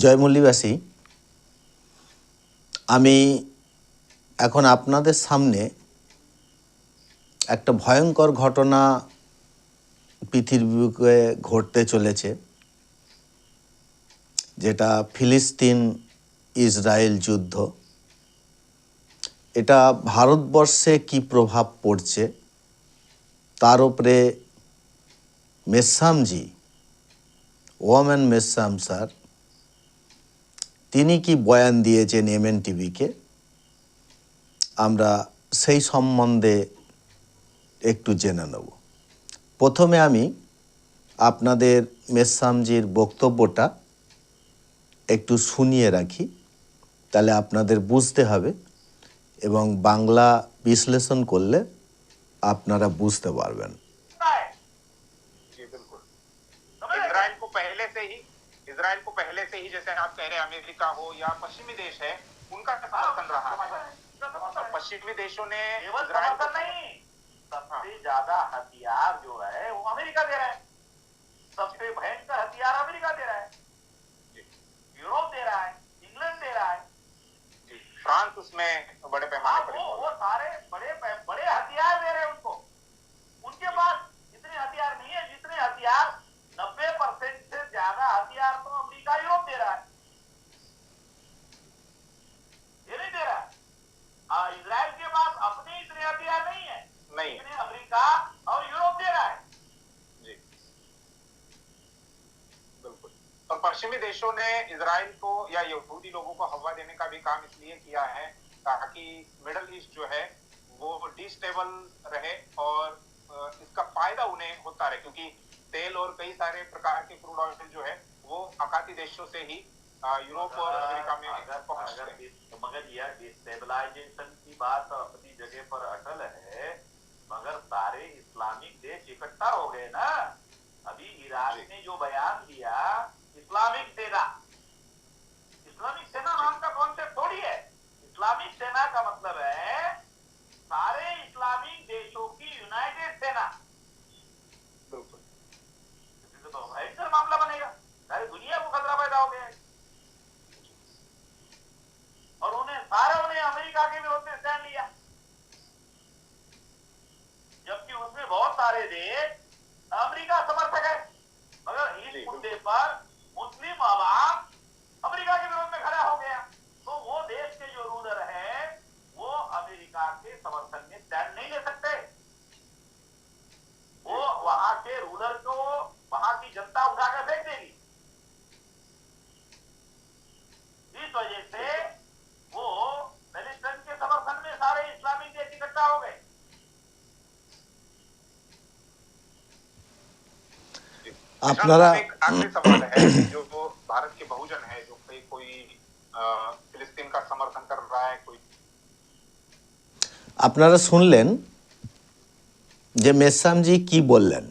জয়মল্লীবাসী, আমি এখন আপনাদের সামনে একটা ভয়ঙ্কর ঘটনা পৃথিবীতে ঘটতে চলেছে, যেটা ফিলিস্তিন ইসরায়েল যুদ্ধ। এটা ভারতবর্ষে কি প্রভাব পড়ছে তার উপরে মেসামজি, ওয়ামেন মেসাম স্যার, তিনি কি বয়ান দিয়েছেন এমএন টিভিকে, আমরা সেই সম্বন্ধে একটু জেনে নেব। প্রথমে আমি আপনাদের মেসামজির বক্তব্যটা একটু শুনিয়ে রাখি, তাহলে আপনাদের বুঝতে হবে এবং বাংলা বিশ্লেষণ করলে আপনারা বুঝতে পারবেন। इजराइल को पहले से ही जैसे आप कह रहे हैं अमेरिका हो या पश्चिमी देश है, उनका समर्थन रहा है। पश्चिमी देशों ने इजराइल को नहीं, सबसे ज्यादा हथियार जो है वो अमेरिका दे रहा है। सबसे भयंकर हथियार अमेरिका दे रहा है, यूरोप दे रहा है, इंग्लैंड दे रहा है, फ्रांस उसमें बड़े पैमाने पर वो सारे बड़े हथियार दे रहे हैं उनको। उनके पास इतने हथियार नहीं है जितने हथियार 90% से ज्यादा हथियार तो अमेरिका यूरोप दे रहा है, ये नहीं दे रहा। इजराइल के पास अपने इतने हथियार नहीं है, नहीं इतने अमेरिका और यूरोप दे रहा है जी, बिल्कुल। और पश्चिमी देशों ने इजराइल को या यहूदी लोगों को हवा देने का भी काम इसलिए किया है ताकि मिडल ईस्ट जो है वो डिस्टेबल रहे और इसका फायदा उन्हें होता रहे, क्योंकि तेल और कई सारे प्रकार के क्रूड ऑयल जो है वो आकाती देशों से ही यूरोप और अमेरिका में पहुंचते हैं। मगर यह डिस्टेबलाइजेशन की बात अपनी जगह पर अटल है, मगर सारे इस्लामिक देश इकट्ठा हो गए ना। अभी इराक ने जो बयान दिया, इस्लामिक सेना नाम का कॉन्सेप्ट थोड़ी है। इस्लामिक सेना का मतलब है सारे इस्लामिक देशों की यूनाइटेड सेना। बिल्कुल, तो भयंकर मामला बनेगा, सारी दुनिया को खतरा पैदा हो गया है। और उन्हें अमेरिका के विरोध में स्टैंड लिया, जबकि उसमें बहुत सारे देश अमेरिका समर्थक है, मगर इस मुद्दे पर मुस्लिम आवाम अमेरिका के विरोध में खड़ा हो गया। तो वो देश के जो रूलर है वो अमेरिका के समर्थन में स्टैंड नहीं ले सकते। वो वहां के रूलर को वहां की जनता उठाकर फेंक देगी। इस वजह से वो पैलेस्टाइन के समर्थन में सारे इस्लामिक देश इकट्ठा हो गए। আপনারা एक आखिरी सवाल है जो भारत के बहुजन है, जो कोई फिलिस्तीन का समर्थन कर रहा है, कोई আপনারা শুনলেন যে মেসামজি কি বললেন।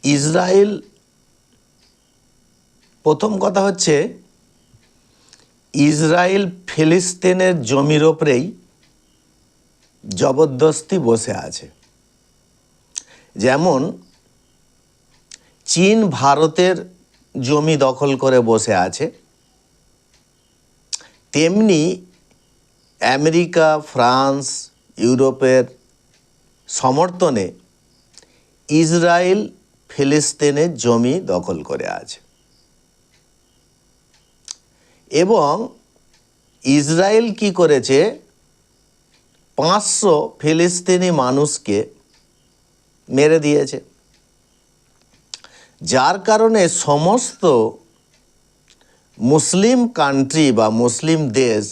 ইসরায়েল, প্রথম কথা হচ্ছে ইসরায়েল ফিলিস্তিনের জমির ওপরেই জবরদস্তি বসে আছে। যেমন চীন ভারতের জমি দখল করে বসে আছে, তেমনি আমেরিকা, ফ্রান্স, ইউরোপের সমর্থনে ইসরায়েল ফিলিস্তিনের জমি দখল করে আছে এবং ইসরায়েল কি করেছে, 500 ফিলিস্তিনি মানুষকে মেরে দিয়েছে, যার কারণে সমস্ত মুসলিম কান্ট্রি বা মুসলিম দেশ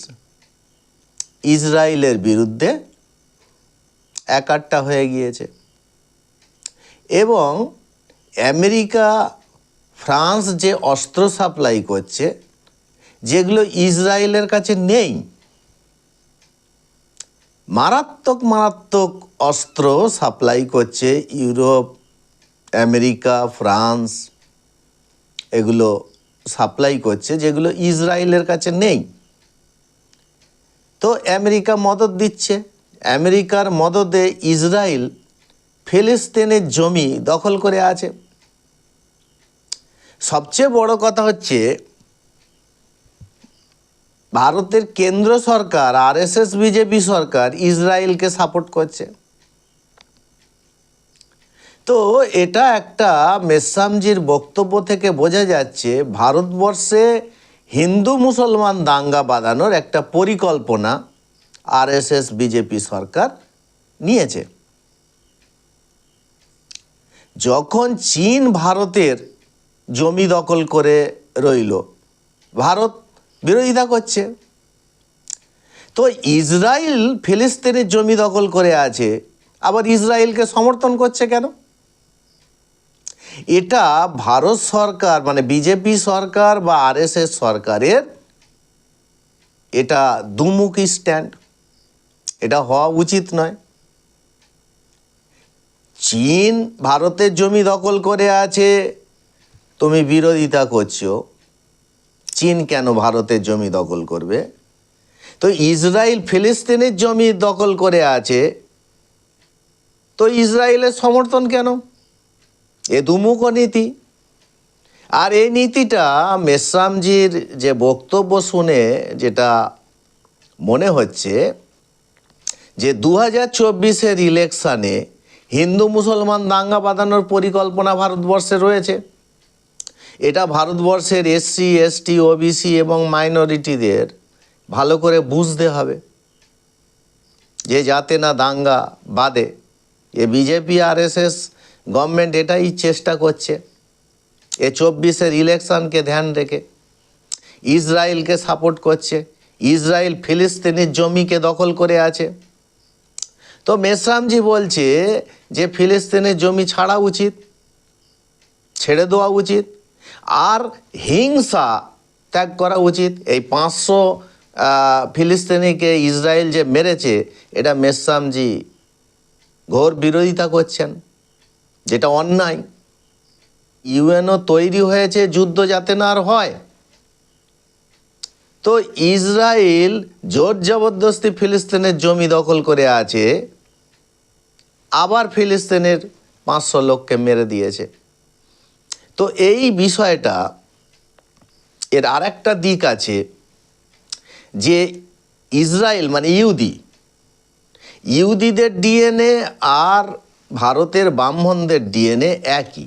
ইসরায়েলের বিরুদ্ধে একাট্টা হয়ে গিয়েছে এবং আমেরিকা, ফ্রান্স যে অস্ত্র সাপ্লাই করছে, যেগুলো ইসরায়েলের কাছে নেই, মারাত্মক অস্ত্র সাপ্লাই করছে ইউরোপ, আমেরিকা, ফ্রান্স, এগুলো সাপ্লাই করছে যেগুলো ইসরায়েলের কাছে নেই। তো আমেরিকা মদদ দিচ্ছে, আমেরিকার মদদে ইসরায়েল ফিলিস্তিনের জমি দখল করে আছে। সবচেয়ে বড় কথা হচ্ছে ভারতের কেন্দ্র সরকার আরএসএস বিজেপি সরকার ইসরায়েলকে সাপোর্ট করছে। তো এটা একটা মেসামজির বক্তব্য থেকে বোঝা যাচ্ছে ভারতবর্ষে হিন্দু মুসলমান দাঙ্গা বাঁধানোর একটা পরিকল্পনা আরএসএস বিজেপি সরকার নিয়েছে। যখন চীন ভারতের জমি দখল করে রইল, ভারত বিরোধিতা করছে। তো ইসরায়েল ফিলিস্তিনের জমি দখল করে আছে, আবার ইসরায়েলকে সমর্থন করছে কেন? এটা ভারত সরকার মানে বিজেপি সরকার বা আরএসএস সরকারের এটা দুমুখী স্ট্যান্ড, এটা হওয়া উচিত নয়। চীন ভারতের জমি দখল করে আছে, তুমি বিরোধিতা করছো। চীন কেন ভারতের জমি দখল করবে? তো ইসরায়েল ফিলিস্তিনের জমি দখল করে আছে, তো ইসরায়েলের সমর্থন কেন? এ দুমুখ নীতি। আর এই নীতিটা মেসামজির যে বক্তব্য শুনে যেটা মনে হচ্ছে যে 2024-এর ইলেকশানে হিন্দু মুসলমান দাঙ্গা বাঁধানোর পরিকল্পনা ভারতবর্ষে রয়েছে। এটা ভারতবর্ষের এসসি এসটি ওবিসি এবং মাইনরিটিদের ভালো করে বুঝতে হবে যে যাতে না দাঙ্গা বাঁধে। এ বিজেপি আরএসএস গভর্নমেন্ট এটাই চেষ্টা করছে। এ 24-এর ইলেকশনকে ধ্যান রেখে ইসরায়েলকে সাপোর্ট করছে। ইসরায়েল ফিলিস্তিনের জমিকে দখল করে আছে। তো মেসামজি বলছে যে ফিলিস্তিনের জমি ছাড়া উচিত, ছেড়ে দেওয়া উচিত, আর হিংসা ত্যাগ করা উচিত। এই 500 ফিলিস্তিনিকে ইসরায়েল যে মেরেছে, এটা মেসামজি ঘোর বিরোধিতা করছেন, যেটা অন্যায়। ইউএনও তৈরি হয়েছে যুদ্ধ যাতে না আর হয়। তো ইসরায়েল জোর জবরদস্তি ফিলিস্তিনের জমি দখল করে আছে, আবার ফিলিস্তিনের 500 লোককে মেরে দিয়েছে। তো এই বিষয়টা এর আরেকটা দিক আছে যে ইসরায়েল মানে ইহুদিদের ডিএনএ আর ভারতের ব্রাহ্মণদের ডিএনএ একই,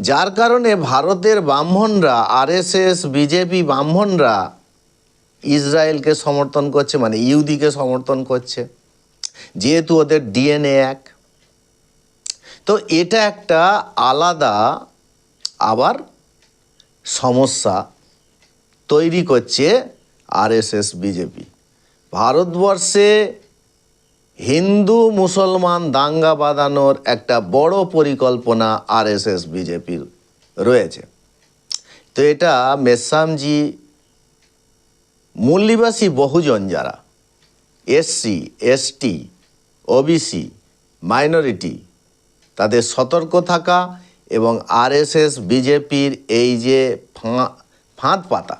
যার কারণে ভারতের ব্রাহ্মণরা আরএসএস বিজেপি ব্রাহ্মণরা ইসরায়েলকে সমর্থন করছে, মানে ইহুদিকে সমর্থন করছে, যেহেতু ওদের ডিএনএ এক। তো এটা একটা আলাদা আবার সমস্যা তৈরি করছে আরএসএস বিজেপি। ভারতবর্ষে হিন্দু মুসলমান দাঙ্গা বাঁধানোর একটা বড় পরিকল্পনা আরএসএস বিজেপির রয়েছে। তো এটা মেসামজি মূলনিবাসী বহুজন যারা এসসি এসটি ওবিসি মাইনরিটি, তাদের সতর্ক থাকা এবং আরএসএস বিজেপির এই যে ফাঁদ পাতা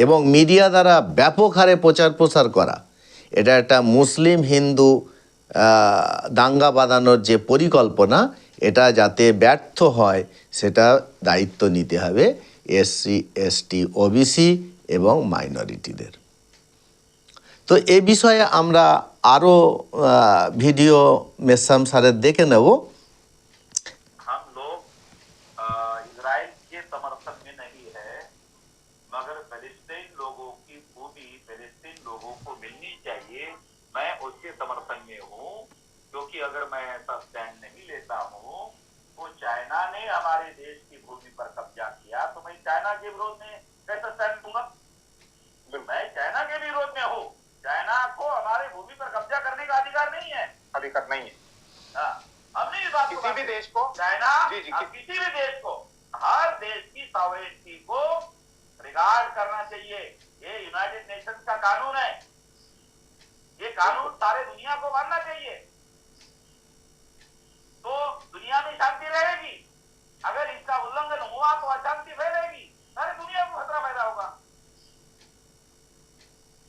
এবং মিডিয়া দ্বারা ব্যাপক হারে প্রচার প্রসার করা, এটা একটা মুসলিম হিন্দু দাঙ্গা বাঁধানোর যে পরিকল্পনা, এটা যাতে ব্যর্থ হয় সেটা দায়িত্ব নিতে হবে এসসি এসটি ওবিসি এবং মাইনরিটিদের। তো এ বিষয়ে আমরা আরও ভিডিও মেসাম স্যারের দেখে নেব। हम लोग इजराइल के समर्थन में नहीं है, मगर फिलिस्तीन लोगों की भूमि फिलिस्तीन लोगों को मिलनी चाहिए, मैं उसके समर्थन में हूँ। क्योंकि अगर मैं ऐसा स्टैंड नहीं लेता हूँ तो चाइना ने हमारे देश की भूमि पर कब्जा किया, तो मैं चाइना के विरोध में कैसा स्टैंड लूंगा? मैं चाइना के विरोध में हूँ। चाइना को हमारे भूमि पर कब्जा करने का अधिकार नहीं है, अधिकार नहीं है। हाँ, हमने इस बात को किसी भी देश को चाइना किसी भी देश को हर देश की सॉवरेनिटी को रिगार्ड करना चाहिए। ये यूनाइटेड नेशंस का कानून है, ये कानून सारे दुनिया को मानना चाहिए, तो दुनिया में शांति रहेगी। अगर इसका उल्लंघन हुआ तो अशांति फैलेगी, सारी दुनिया को खतरा पैदा होगा।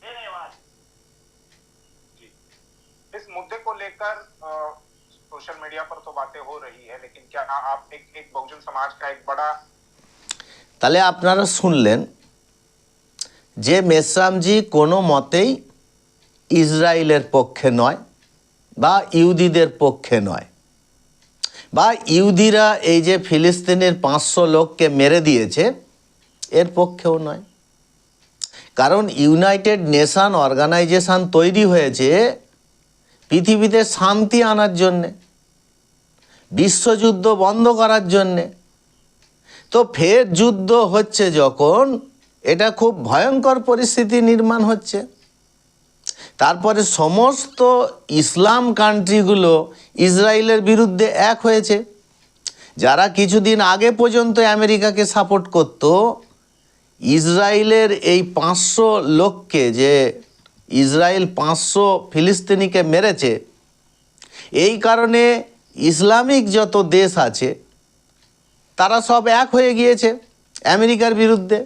ये नहीं होना चाहिए। इस मुद्दे को लेकर सोशल मीडिया पर तो बात बातें हो रही है, लेकिन क्या आप एक बहुजन समाज का एक बड़ा তাহলে আপনারা শুনলেন যে মেসরামজি কোনো মতেই ইসরায়েলের পক্ষে নয় বা ইহুদিদের পক্ষে নয়, বা ইহুদিরা এই যে ফিলিস্তিনের 500 লোককে মেরে দিয়েছে এর পক্ষেও নয়। কারণ ইউনাইটেড নেশন অর্গানাইজেশন তৈরি হয়েছে পৃথিবীতে শান্তি আনার জন্যে, বিশ্বযুদ্ধ বন্ধ করার জন্যে। তো ফের যুদ্ধ হচ্ছে যখন, এটা খুব ভয়ঙ্কর পরিস্থিতি নির্মাণ হচ্ছে। তারপরে সমস্ত ইসলাম কান্ট্রিগুলো ইসরায়েলের বিরুদ্ধে এক হয়েছে। যারা কিছুদিন আগে পর্যন্ত আমেরিকাকে সাপোর্ট করত, ইসরায়েলের এই 500 লোককে, যে ইসরায়েল 500 ফিলিস্তিনিকে মেরেছে, এই কারণে ইসলামিক যত দেশ আছে তারা সব এক হয়ে গিয়েছে আমেরিকার বিরুদ্ধে,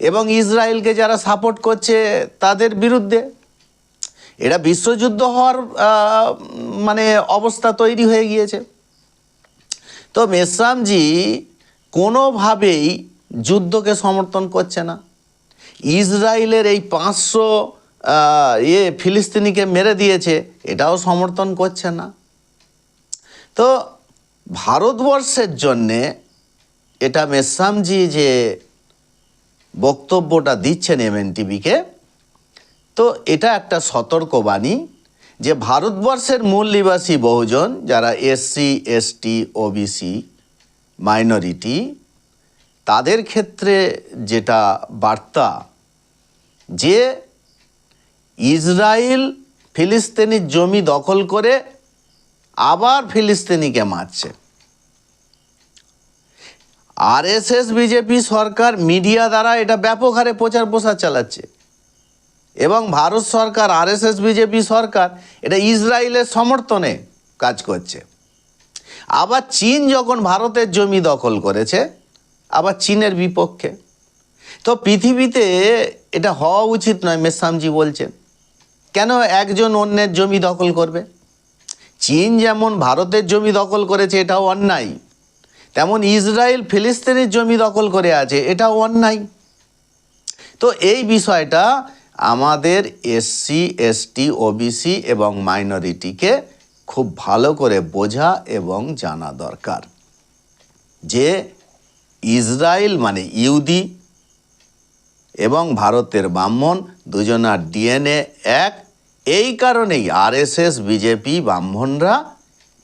এবং ইসরায়েলকে যারা সাপোর্ট করছে তাদের বিরুদ্ধে। এটা বিশ্বযুদ্ধ হওয়ার মানে অবস্থা তৈরি হয়ে গিয়েছে। তো মেসরামজি কোনোভাবেই যুদ্ধকে সমর্থন করছে না। ইসরায়েলের এই 500 ফিলিস্তিনিকে মেরে দিয়েছে, এটাও সমর্থন করছে না। তো ভারতবর্ষের জন্যে এটা মেসরামজি যে বক্তব্যটা দিচ্ছেন MNTVকে, তো এটা একটা সতর্কবাণী যে ভারতবর্ষের মূল নিবাসী বহুজন, যারা SC ST OBC মাইনরিটি, তাদের ক্ষেত্রে যেটা বার্তা যে ইসরায়েল ফিলিস্তিনির জমি দখল করে আবার ফিলিস্তিনিকে মারছে। RSS বিজেপি সরকার মিডিয়া দ্বারা এটা ব্যাপক হারে প্রচার প্রসার চালাচ্ছে, এবং ভারত সরকার RSS বিজেপি সরকার এটা ইসরায়েলের সমর্থনে কাজ করছে। আবার চীন যখন ভারতের জমি দখল করেছে, আবার চীনের বিপক্ষে। তো পৃথিবীতে এটা হওয়া উচিত নয়, মেসরামজি বলছেন। কেন একজন অন্যের জমি দখল করবে? চীন যেমন ভারতের জমি দখল করেছে, এটাও অন্যায়, তেমন ইসরায়েল ফিলিস্তিনের জমি দখল করে আছে, এটাও অন্যায়। তো এই বিষয়টা আমাদের SC ST OBC এবং মাইনরিটিকে খুব ভালো করে বোঝা এবং জানা দরকার যে ইসরায়েল মানে ইহুদি এবং ভারতের ব্রাহ্মণ দুজনার DNA এক। এই কারণেই RSS বিজেপি ব্রাহ্মণরা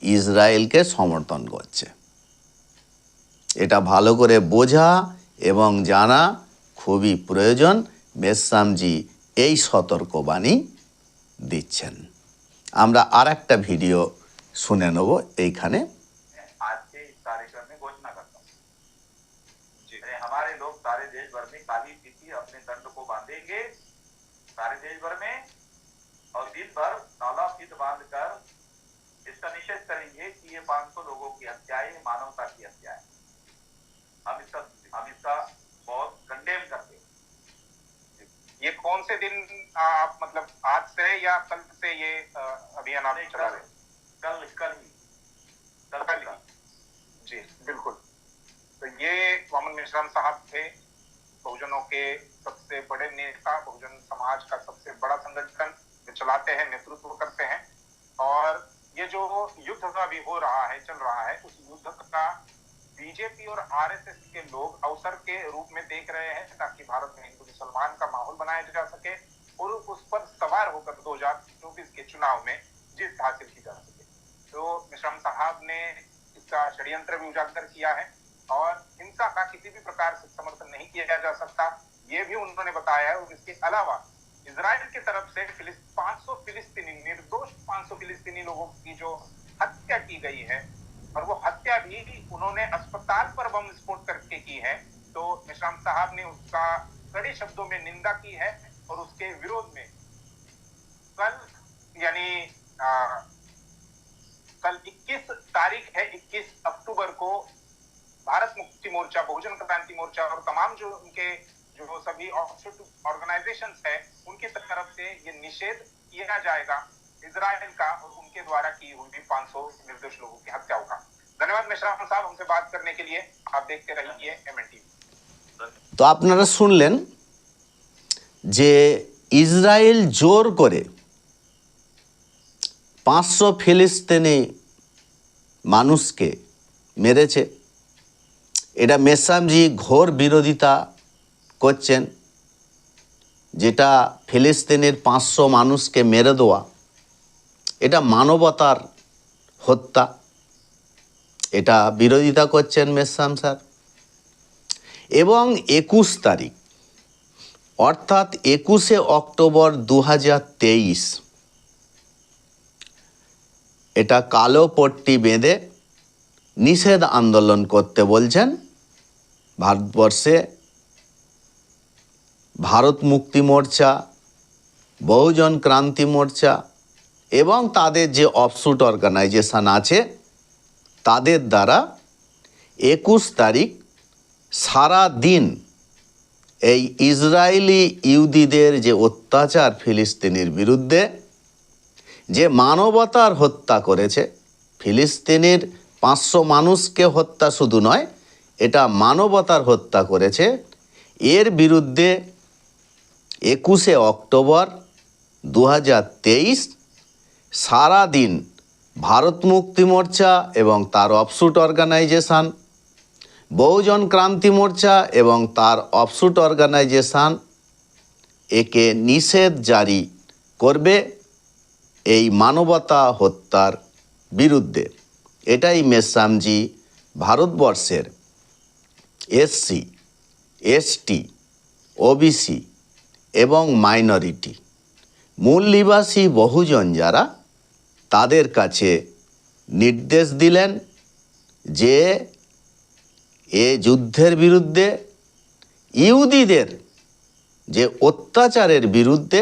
ইসরায়েলকে সমর্থন করছে। এটা ভালো করে বোঝা এবং জানা খুবই প্রয়োজন। মেসরামজি এই সতর্কবাণী দিচ্ছেন। আমরা আর একটা ভিডিও শুনে নেব এইখানে। आज के इस कार्यक्रम में घोषणा करता हूँ, हमारे लोग सारे देश भर में काली फीती अपने दंड को बांधेंगे सारे देश भर में, और दिन भर नाला फीत बांध कर इसका निषेध करेंगे कि ये 500 लोगों की हत्या है, मानवता की हत्या है। हम इसका बहुत कंडेम करते हैं। ये कौन से दिन आप मतलब आज से या कल से ये अभियान आप चला रहे हैं? कल ही जी बिल्कुल। तो ये वामन मेश्राम साहब थे, बहुजनों के सबसे बड़े नेता, बहुजन समाज का सबसे बड़ा संगठन जो चलाते हैं, नेतृत्व करते हैं। और ये जो युद्ध अभी हो रहा है, चल रहा है, उस युद्ध का बीजेपी और RSS के लोग अवसर के रूप में देख रहे हैं ताकि भारत में हिंदू मुसलमान का माहौल बनाया जा सके और उस पर सवार होकर 2024 के चुनाव में जीत हासिल की जा सके। तो मेश्राम साहब ने इसका षड्यंत्र भी उजागर किया है और हिंसा का किसी भी प्रकार से समर्थन नहीं किया जा सकता, ये भी उन्होंने बताया है। और इसके अलावा इजराइल की तरफ से 500 फिलिस्तीनी, निर्दोष 500 फिलिस्तीनी लोगों की जो हत्या की गई है, और वो हत्या भी उन्होंने अस्पताल पर बम विस्फोट करके की है, तो मेश्राम साहब ने उसका कड़े शब्दों में निंदा की है। और उसके विरोध में कल यानी कल 21 तारीख है, 21 अक्टूबर को भारत मुक्ति मोर्चा, बहुजन क्रांति मोर्चा और तमाम जो उनके जो सभी ऑर्गेनाइजेशंस है, उनकी तरफ से ये निषेध किया जाएगा। इजराइल का और उनके द्वारा की हुई 500 निर्दोष लोगों की हत्याओं का। धन्यवाद मेश्राम साहब हमसे बात करने के लिए। आप देखते रहिए MNTV। তো আপনারা শুনলেন যে ইসরায়েল জোর করে 500 ফিলিস্তিনি মানুষকে মেরেছে। এটা মেসামজি ঘোর বিরোধিতা করছেন, যেটা ফিলিস্তিনের 500 মানুষকে মেরে দেওয়া এটা মানবতার হত্যা, এটা বিরোধিতা করছেন মেসাম স্যার। এবং 21 তারিখ অর্থাৎ 21শে অক্টোবর 2023 এটা কালো পট্টি বেঁধে নিষেধ আন্দোলন করতে বলছেন ভারতবর্ষে ভারত মুক্তি মোর্চা, বহুজন ক্রান্তি মোর্চা এবং তাদের যে অফশুট অর্গানাইজেশন আছে তাদের দ্বারা 21 তারিখ সারা দিন এই ইসরায়েলি ইহুদিদের যে অত্যাচার ফিলিস্তিনির বিরুদ্ধে, যে মানবতার হত্যা করেছে, ফিলিস্তিনির 500 মানুষকে হত্যা শুধু নয়, এটা মানবতার হত্যা করেছে, এর বিরুদ্ধে 21শে অক্টোবর 2023 সারা দিন ভারত মুক্তি মোর্চা এবং তার অফশুট অর্গানাইজেশন, বহুজন ক্রান্তি মোর্চা এবং তার অফশুট অর্গানাইজেশন একে নিষেধ জারি করবে এই মানবতা হত্যার বিরুদ্ধে। এটাই মেসামজি ভারতবর্ষের SC, ST, OBC এবং মাইনরিটি মূল নিবাসী বহুজন যারা, তাদের কাছে নির্দেশ দিলেন যে এ যুদ্ধের বিরুদ্ধে, ইহুদিদের যে অত্যাচারের বিরুদ্ধে,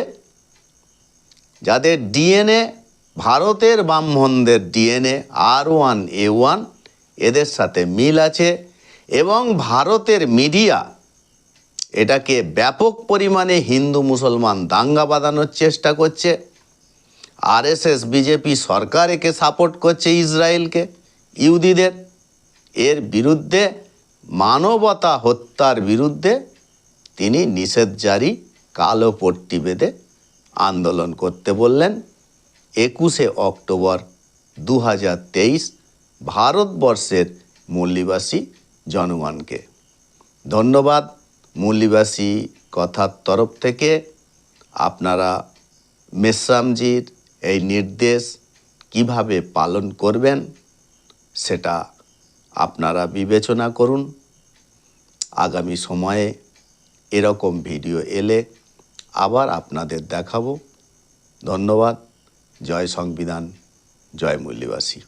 যাদের DNA ভারতের ব্রাহ্মণদের DNA R1A1 এদের সাথে মিল আছে এবং ভারতের মিডিয়া এটাকে ব্যাপক পরিমাণে হিন্দু মুসলমান দাঙ্গা বাঁধানোর চেষ্টা করছে। RSS বিজেপি সরকার একে সাপোর্ট করছে ইসরায়েলকে, ইহুদিদের। এর বিরুদ্ধে মানবতা হত্যার বিরুদ্ধে তিনি নিষেধ জারি কালো পট্টি বেঁধে আন্দোলন করতে বললেন 21শে অক্টোবর 2023 ভারতবর্ষের মূলনিবাসী জনগণকে। ধন্যবাদ। মূলনিবাসী কথার তরফ থেকে আপনারা মেসামজির এই নির্দেশ কিভাবে পালন করবেন সেটা আপনারা বিবেচনা করুন। আগামী সময়ে এরকম ভিডিও এলে আবার আপনাদের দেখাবো। ধন্যবাদ। জয় সংবিধান, জয় মূলনিবাসী।